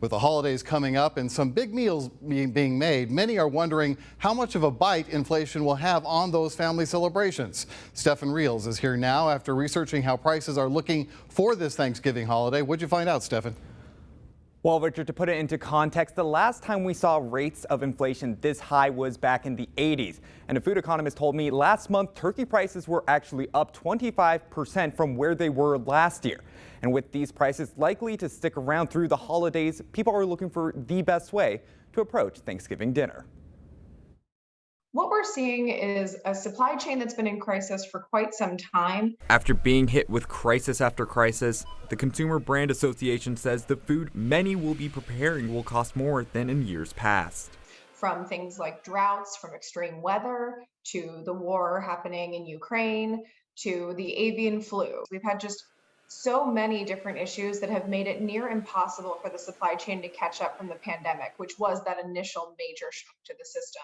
With the holidays coming up and some big meals being made, many are wondering how much of a bite inflation will have on those family celebrations. Stefan Reels is here now after researching how prices are looking for this Thanksgiving holiday. What'd you find out, Stefan? Well, Richard, to put it into context, the last time we saw rates of inflation this high was back in the 80s. And a food economist told me last month turkey prices were actually up 25% from where they were last year. And with these prices likely to stick around through the holidays, people are looking for the best way to approach Thanksgiving dinner. What we're seeing is a supply chain that's been in crisis for quite some time. After being hit with crisis after crisis, the Consumer Brand Association says the food many will be preparing will cost more than in years past. From things like droughts, from extreme weather, to the war happening in Ukraine, to the avian flu. We've had just so many different issues that have made it near impossible for the supply chain to catch up from the pandemic, which was that initial major shock to the system.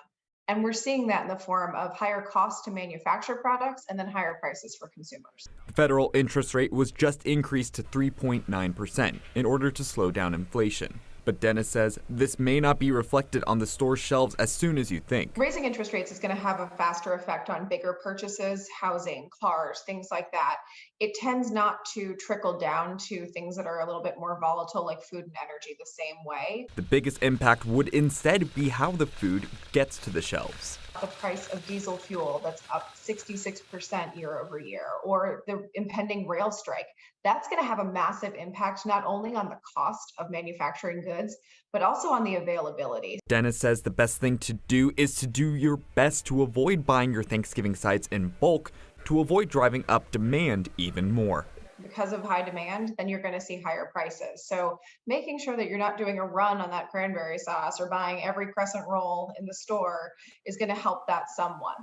And we're seeing that in the form of higher costs to manufacture products and then higher prices for consumers. The federal interest rate was just increased to 3.9% in order to slow down inflation. But Dennis says this may not be reflected on the store shelves as soon as you think. Raising interest rates is going to have a faster effect on bigger purchases, housing, cars, things like that. It tends not to trickle down to things that are a little bit more volatile like food and energy the same way. The biggest impact would instead be how the food gets to the shelves. The price of diesel fuel that's up 66% year over year, or the impending rail strike. That's going to have a massive impact not only on the cost of manufacturing goods, but also on the availability. Dennis says the best thing to do is to do your best to avoid buying your Thanksgiving sides in bulk to avoid driving up demand even more. Because of high demand, then you're going to see higher prices. So making sure that you're not doing a run on that cranberry sauce or buying every crescent roll in the store is going to help that somewhat.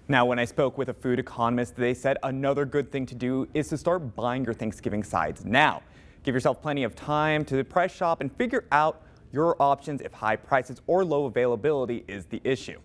Now, when I spoke with a food economist, they said another good thing to do is to start buying your Thanksgiving sides now. Give yourself plenty of time to price shop and figure out your options if high prices or low availability is the issue.